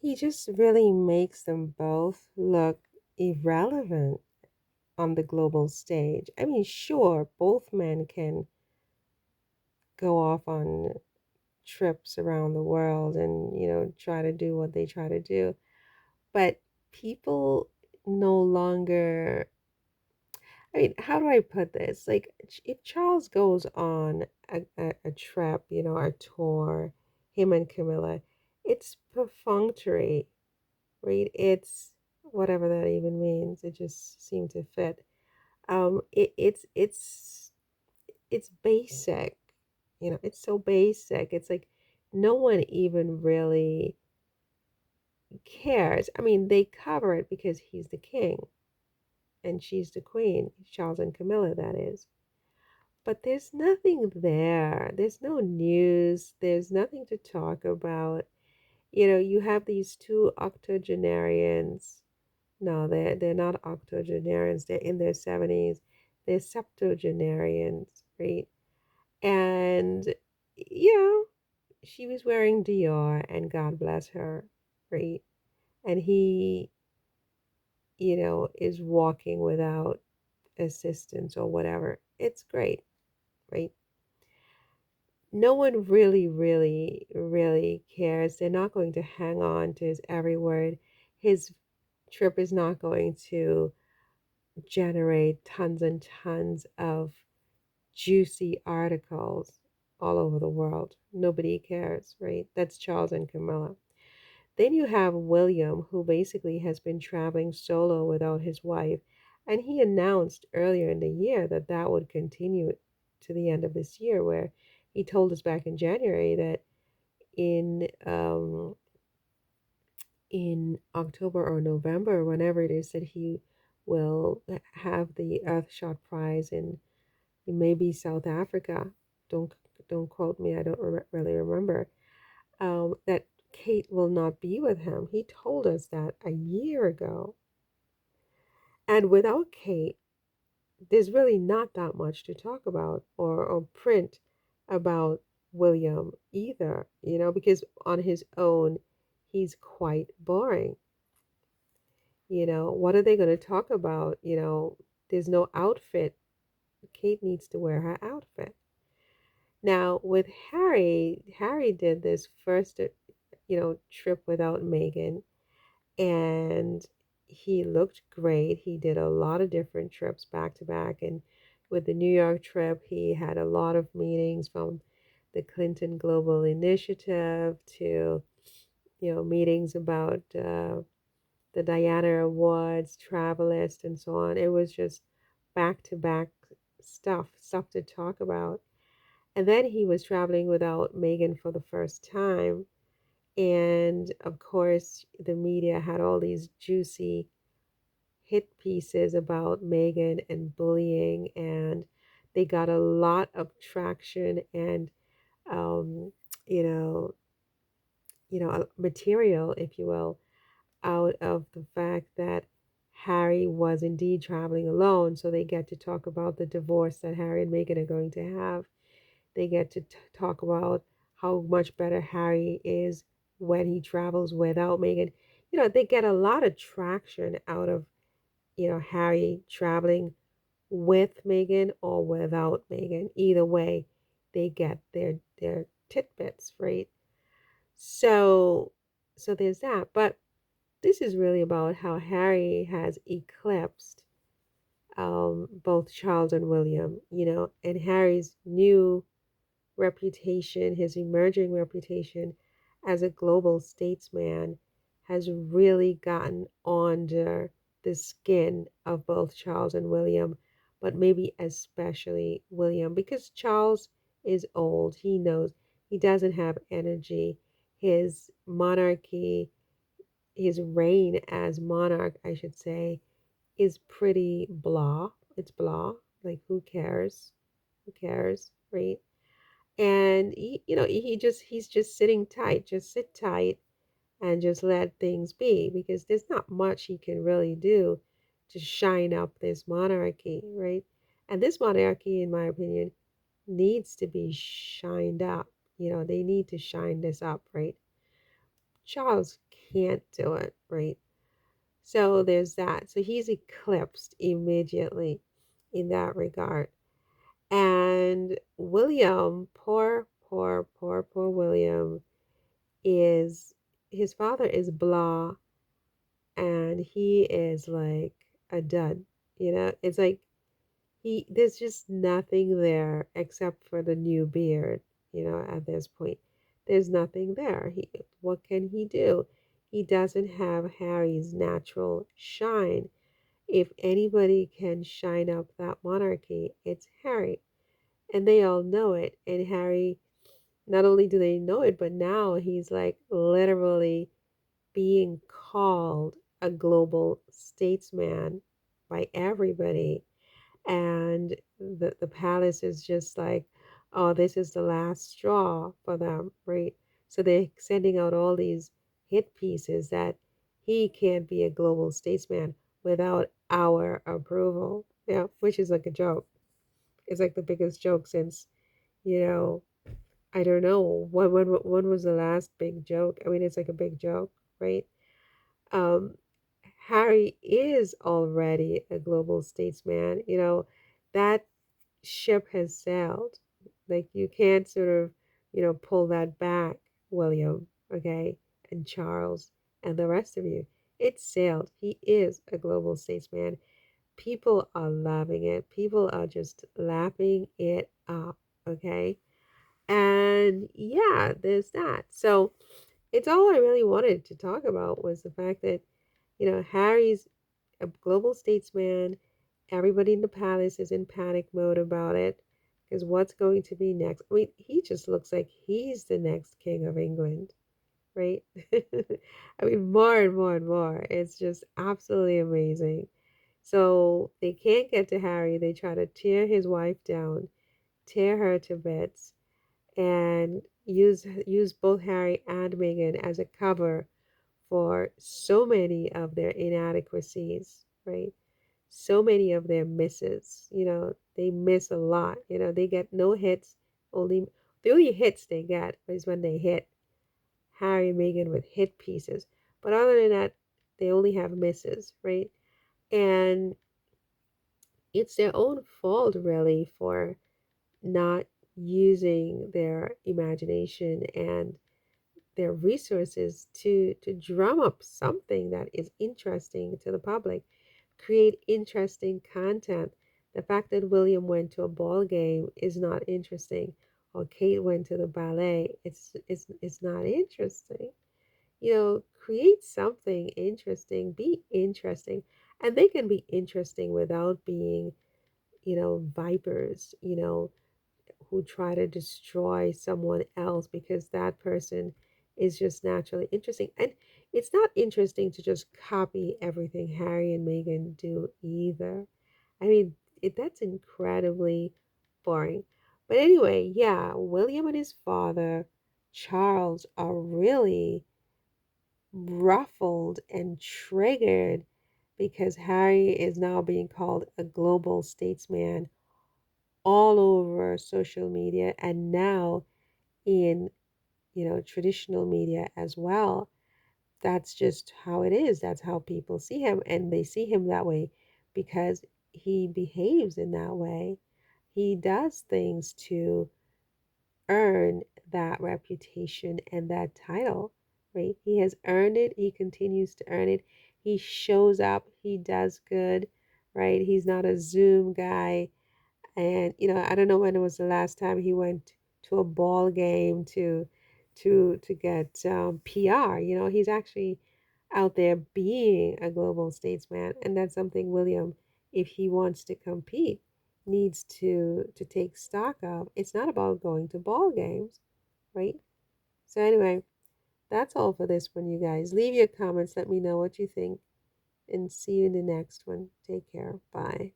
He just really makes them both look irrelevant on the global stage. I mean, sure, both men can go off on trips around the world and, try to do what they try to do, but people no longer, I mean, how do I put this? Like, if Charles goes on a trip, a tour, him and Camilla, it's perfunctory, right? It's whatever that even means. It just seemed to fit. It's basic, it's so basic. It's like no one even really cares. I mean, they cover it because he's the king and she's the queen, Charles and Camilla, that is. But there's nothing there. There's no news. There's nothing to talk about. You have these two octogenarians. No, they're not octogenarians. They're in their 70s. They're septuagenarians, right? And you know, she was wearing Dior, and God bless her, right? And he, is walking without assistance or whatever. It's great, right? No one really, really, really cares. They're not going to hang on to his every word. His trip is not going to generate tons and tons of juicy articles all over the world. Nobody cares, right? That's Charles and Camilla. Then you have William, who basically has been traveling solo without his wife. And he announced earlier in the year that that would continue to the end of this year, where he told us back in January that in October or November, whenever it is that he will have the Earthshot Prize in maybe South Africa. Don't don't quote me. I don't really remember. That Kate will not be with him. He told us that a year ago. And without Kate, there's really not that much to talk about or print about William either, because on his own, he's quite boring. What are they going to talk about? There's no outfit. Kate needs to wear her outfit. Now, with Harry, Harry did this first, trip without Meghan, and he looked great. He did a lot of different trips back to back, and with the New York trip, he had a lot of meetings from the Clinton Global Initiative to, meetings about the Diana Awards, Travelist, and so on. It was just back to back stuff to talk about. And then he was traveling without Megan for the first time. And of course, the media had all these juicy hit pieces about Megan and bullying, and they got a lot of traction and um, you know, material, if you will, out of the fact that Harry was indeed traveling alone. So they get to talk about the divorce that Harry and Megan are going to have. They get to talk about how much better Harry is when he travels without Meghan. They get a lot of traction out of, Harry traveling with Meghan or without Meghan. Either way, they get their tidbits, right? So so there's that. But this is really about how Harry has eclipsed both Charles and William, and Harry's new reputation, his emerging reputation as a global statesman has really gotten under the skin of both Charles and William, but maybe especially William, because Charles is old. He knows he doesn't have energy. His monarchy, his reign as monarch, I should say, is pretty blah. It's blah. Like, who cares? Who cares, right? And he's just sitting tight. Just sit tight and just let things be, because there's not much he can really do to shine up this monarchy, right? And this monarchy, in my opinion, needs to be shined up. They need to shine this up, right? Charles can't do it, right? So there's that. So he's eclipsed immediately in that regard. And William, poor William, is his father is blah, and he is like a dud. It's like there's just nothing there except for the new beard, at this point. There's nothing there. What can he do? He doesn't have Harry's natural shine. If anybody can shine up that monarchy, it's Harry. And they all know it. And Harry, not only do they know it, but now he's like literally being called a global statesman by everybody. And the palace is just like, oh, this is the last straw for them, right? So they're sending out all these hit pieces that he can't be a global statesman without our approval. Yeah, which is like a joke. It's like the biggest joke since, you know, I don't know when was the last big joke. I mean, it's like a big joke, right? um, Harry is already a global statesman. That ship has sailed. Like you can't sort of, pull that back, William, okay, and Charles and the rest of you. It's sailed. He is a global statesman. People are loving it. People are just lapping it up, okay? And yeah, there's that. So it's all I really wanted to talk about was the fact that Harry's a global statesman. Everybody in the palace is in panic mode about it because what's going to be next? I mean, he just looks like he's the next king of England, right? I mean, more and more and more. It's just absolutely amazing. So they can't get to Harry. They try to tear his wife down, tear her to bits, and use both Harry and Meghan as a cover for so many of their inadequacies, right? So many of their misses. They miss a lot. They get no hits. Only the only hits they get is when they hit Harry and Meghan with hit pieces. But other than that, they only have misses, right? And it's their own fault really for not using their imagination and their resources to drum up something that is interesting to the public, create interesting content. The fact that William went to a ball game is not interesting, or Kate went to the ballet, it's not interesting. Create something interesting, be interesting, and they can be interesting without being, vipers, who try to destroy someone else because that person is just naturally interesting. And it's not interesting to just copy everything Harry and Meghan do either. I mean, that's incredibly boring. But anyway, yeah, William and his father, Charles, are really ruffled and triggered because Harry is now being called a global statesman all over social media and now in traditional media as well. That's just how it is. That's how people see him, and they see him that way because he behaves in that way. He does things to earn that reputation and that title, right? He has earned it. He continues to earn it. He shows up. He does good, right? He's not a Zoom guy. And I don't know when it was the last time he went to a ball game to get PR. He's actually out there being a global statesman, and that's something William, if he wants to compete, needs to take stock of. It's not about going to ball games, right? So anyway, that's all for this one, you guys. Leave your comments. Let me know what you think, and see you in the next one. Take care. Bye.